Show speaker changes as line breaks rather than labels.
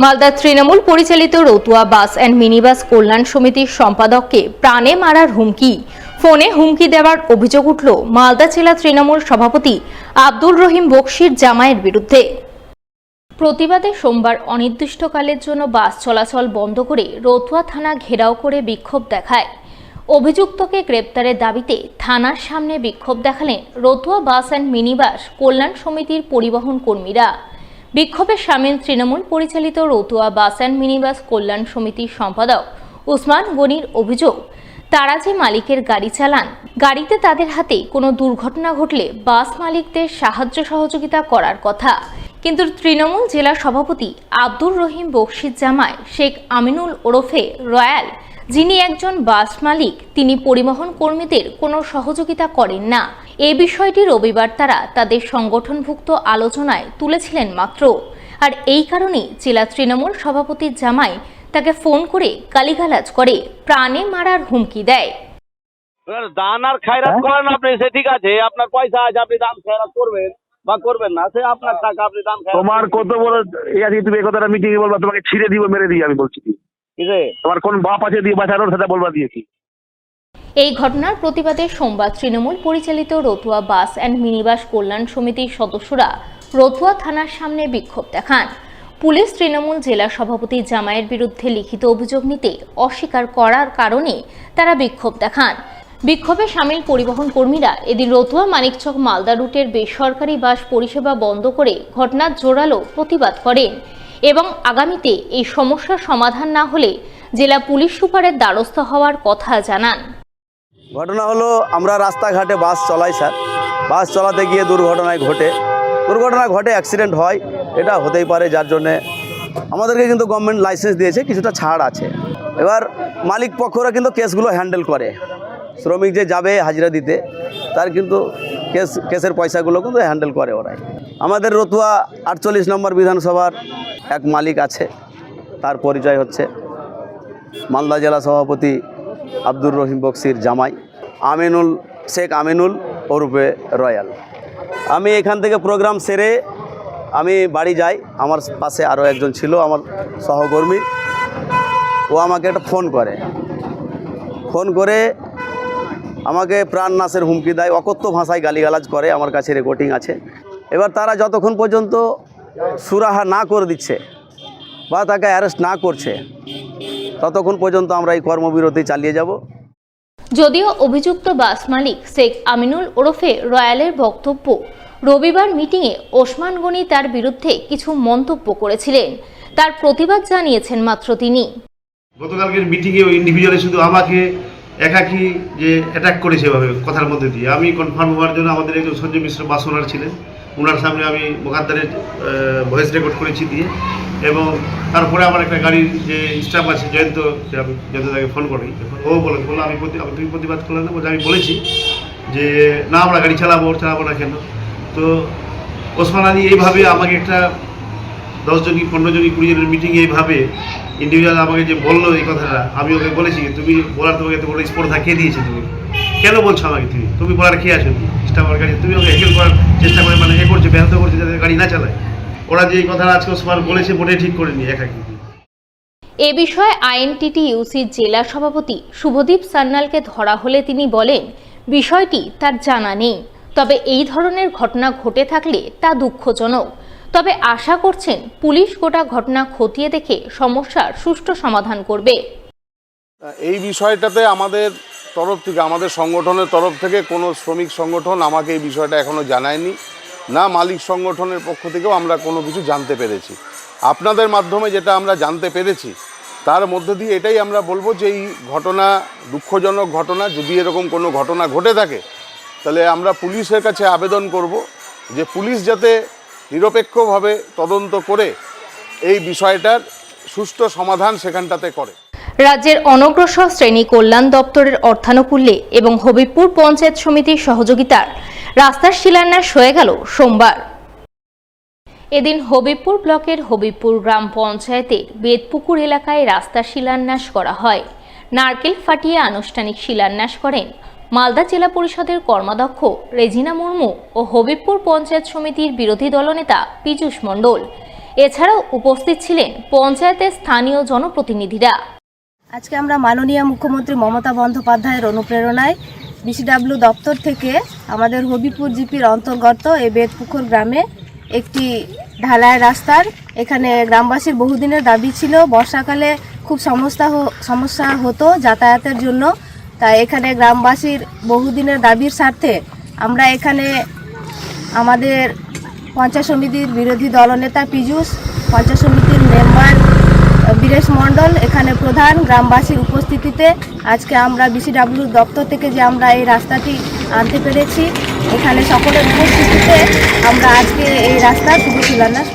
মালদা তৃণমূল পরিচালিত রতুয়া বাস and minibus কল্যাণ সমিতির সম্পাদককে প্রাণে মারার হুমকি, ফোনে হুমকি দেওয়ার অভিযোগ উঠল মালদা জেলা তৃণমূল সভাপতি আব্দুর রহিম বকশির জামাইয়ের বিরুদ্ধে। প্রতিবাদে সোমবার অনির্দিষ্টকালের জন্য বাস চলাচল বন্ধ করে রতুয়া থানা ঘেরাও করে বিক্ষোভ দেখায়। অভিযুক্তকে গ্রেপ্তারের দাবিতে থানার সামনে বিক্ষোভ দেখালেন রতুয়া বাস অ্যান্ড মিনিবাস কল্যাণ সমিতির পরিবহন কর্মীরা। বিক্ষোভে সামিল তৃণমূল পরিচালিত রতুয়া বাস অ্যান্ড মিনিবাস কল্যাণ সমিতির সম্পাদক ওসমান গনির অভিযোগ, তারা যে মালিকের গাড়ি চালান, গাড়িতে তাদের হাতে কোনো দুর্ঘটনা ঘটলে বাস মালিকদের সাহায্য সহযোগিতা করার কথা, কিন্তু তৃণমূল জেলা সভাপতি আব্দুর রহিম বকশির জামাই শেখ আমিনুল ওরফে রয়্যাল, যিনি একজন বাস মালিক, তিনি পরিবহন কর্মীদের কোনো সহযোগিতা করেন না। এই বিষয়টি রবিবার তারা তাদের সংগঠনভুক্ত আলোচনায় তুলেছিলেন মাত্র। আর এই কারণেই জেলা তৃণমূল সভাপতির জামাই তাকে ফোন করে গালিগালাজ করে প্রাণে মারার হুমকি দেয়।
দান আর খায়রাত করেন আপনি, সে ঠিক আছে, আপনার পয়সা আছে, আপনি দান খায়রাত করবেন বা করবেন না, সে আপনার টাকা, আপনি দান খায়রাত।
তোমার কত বড় আছে, তুমি এই কথাটা মিটিং এ বলবা, তোমাকে ছিঁড়ে দিব, মেরে দিই, আমি বলছি কি তোমার কোন বাপ আছে দিয়ে বাঁচানোর, সেটা বলবা দিয়ে কি?
এই ঘটনার প্রতিবাদে সোমবার তৃণমূল পরিচালিত রতুয়া বাস অ্যান্ড মিনিবাস কল্যাণ সমিতির সদস্যরা রতুয়া থানার সামনে বিক্ষোভ দেখান। পুলিশ তৃণমূল জেলা সভাপতি জামাইয়ের বিরুদ্ধে লিখিত অভিযোগ নিতে অস্বীকার করার কারণে তারা বিক্ষোভ দেখান। বিক্ষোভে সামিল পরিবহন কর্মীরা এদিন রতুয়া মানিকচক মালদা রুটের বেসরকারি বাস পরিষেবা বন্ধ করে ঘটনার জোরালো প্রতিবাদ করেন এবং আগামীতে এই সমস্যার সমাধান না হলে জেলা পুলিশ সুপারের দ্বারস্থ হওয়ার কথা জানান।
ঘটনা হলো, আমরা রাস্তাঘাটে বাস চলাই স্যার, বাস চালাতে গিয়ে দুর্ঘটনা ঘটে, অ্যাক্সিডেন্ট হয়, এটা হতেই পারে, যার জন্যে আমাদেরকে কিন্তু গভর্নমেন্ট লাইসেন্স দিয়েছে, কিছুটা ছাড় আছে। এবার মালিক পক্ষরা কিন্তু কেসগুলো হ্যান্ডেল করে, শ্রমিক যে যাবে হাজিরা দিতে তার কিন্তু কেসের পয়সাগুলো কিন্তু হ্যান্ডেল করে ওরাই। আমাদের রতুয়া 48 নম্বর বিধানসভার এক মালিক আছে, তার পরিচয় হচ্ছে মালদা জেলা সভাপতি আব্দুর রহিম বকশির জামাই শেখ আমিনুল ওরফে রয়্যাল। আমি এখান থেকে প্রোগ্রাম সেরে আমি বাড়ি যাই, আমার পাশে আরও একজন ছিল আমার সহকর্মী, ও আমাকে একটা ফোন করে আমাকে প্রাণনাশের হুমকি দেয়, অকথ্য ভাষায় গালিগালাজ করে, আমার কাছে রেকর্ডিং আছে। এবার তারা যতক্ষণ পর্যন্ত সুরাহা না করে দিচ্ছে বা তাকে অ্যারেস্ট না করছে, ততক্ষণ পর্যন্ত আমরা এই কর্মবিরতি চালিয়ে যাব।
যদিও অভিযুক্ত বাস মালিক শেখ আমিনুল ওরফে রয়্যালের বক্তব্য, রবিবার মিটিংয়ে ওসমান গনি তার বিরুদ্ধে কিছু মন্তব্য করেছিলেন, তার প্রতিবাদ জানিয়েছেন মাত্র তিনি।
গতকালকের মিটিংয়ে ওই ইন্ডিভিজুয়ালি শুধু আমাকে একাকি যে অ্যাটাক করেছে এভাবে কথার মধ্যে দিয়ে, আমি কনফার্ম হওয়ার জন্য আমাদের একজন সঞ্জয় মিশ্র বাস ওনার ছিলেন, ওনার সামনে আমি মোকাদ্দারের ভয়েস রেকর্ড করেছি দিয়ে, এবং তারপরে আমার একটা গাড়ির যে স্টাফ আছে জয়ন্ত, আমি জয়ন্তদাকে ফোন করি, ও বললো তুমি প্রতিবাদ করলে না, বলে আমি বলেছি যে না, আমরা গাড়ি চালাবো না কেন। তো ওসমান আলী এইভাবে আমাকে একটা 10 জনই 15 জনই 20 জনের মিটিংয়ে এইভাবে ইন্ডিভিজুয়াল আমাকে যে বললো এই কথাটা, আমি ওকে বলেছি তুমি বলার, তোমাকে এত বড় স্পর্ধা কে দিয়েছে, তুমি কেন বলছো আমাকে, তুমি বলার কে আছো, স্টাফার গাড়ি তুমি ওকে হ্যাকেল করার চেষ্টা করে, মানে করছে, ব্যাহত করছে যাতে গাড়ি না চালায়। ওরা যে এই কথাটা আজকে ওসমান বলেছে মোটেই ঠিক করেনি একাকি।
এ বিষয়ে আইএনটিটিইউসির জেলা সভাপতি শুভদীপ সান্যালকে ধরা হলে তিনি বলেন বিষয়টি তার জানা নেই, তবে এই ধরনের ঘটনা ঘটে থাকলে তা দুঃখজনক, তবে আশা করছেন পুলিশ গোটা ঘটনা খতিয়ে দেখে সমস্যার সুষ্ঠু সমাধান করবে।
এই বিষয়টাতে আমাদের তরফ থেকে, আমাদের সংগঠনের তরফ থেকে কোনো শ্রমিক সংগঠন আমাকে এই বিষয়টা এখনও জানায়নি, না মালিক সংগঠনের পক্ষ থেকেও আমরা কোনো কিছু জানতে পেরেছি। আপনাদের মাধ্যমে যেটা আমরা জানতে পেরেছি তার মধ্যে দিয়ে এটাই আমরা বলবো যে এই ঘটনা দুঃখজনক ঘটনা, যদি এরকম কোনো ঘটনা ঘটে থাকে তাহলে আমরা পুলিশের কাছে আবেদন করব যে পুলিশ যাতে নিরপেক্ষভাবে তদন্ত করে এই বিষয়টার সুষ্ঠু সমাধান সেখানটাতে করে।
রাজ্যের অনগ্রসর শ্রেণী কল্যাণ দপ্তরের অর্থানুকূল্যে এবং হবিবপুর পঞ্চায়েত সমিতির সহযোগিতার রাস্তার শিলান্যাস হয়ে গেল সোমবার। এদিন হবিবপুর ব্লকের হবিবপুর গ্রাম পঞ্চায়েতের বেদপুকুর এলাকায় রাস্তার শিলান্যাস করা হয়। নারকেল ফাটিয়ে আনুষ্ঠানিক শিলান্যাস করেন মালদা জেলা পরিষদের কর্মাধ্যক্ষ রেজিনা মুর্মু ও হবিবপুর পঞ্চায়েত সমিতির বিরোধী দলনেতা পীযূষ মণ্ডল। এছাড়াও উপস্থিত ছিলেন পঞ্চায়েতের স্থানীয় জনপ্রতিনিধিরা।
আজকে আমরা মাননীয় মুখ্যমন্ত্রী মমতা বন্দ্যোপাধ্যায়ের অনুপ্রেরণায় বিসিডাব্লিউ দপ্তর থেকে আমাদের হবিপুর জিপির অন্তর্গত এই বেদপুকুর গ্রামে একটি ঢালাই রাস্তার এখানে গ্রামবাসীর বহুদিনের দাবি ছিল। বর্ষাকালে খুব সমস্যা হতো যাতায়াতের জন্য, তাই এখানে গ্রামবাসীর বহুদিনের দাবির স্বার্থে আমরা এখানে আমাদের পঞ্চায়েত সমিতির বিরোধী দলনেতা পীযূষ, পঞ্চায়েত সমিতির মেম্বার বীরেশ মণ্ডল, এখানে প্রধান গ্রামবাসীর উপস্থিতিতে আজকে আমরা বিসিডাব্লিউ দপ্তর থেকে যে আমরা এই রাস্তাটি আনতে পেরেছি, এখানে সকলের উপস্থিতিতে আমরা আজকে এই রাস্তার শুভ শিলান্যাস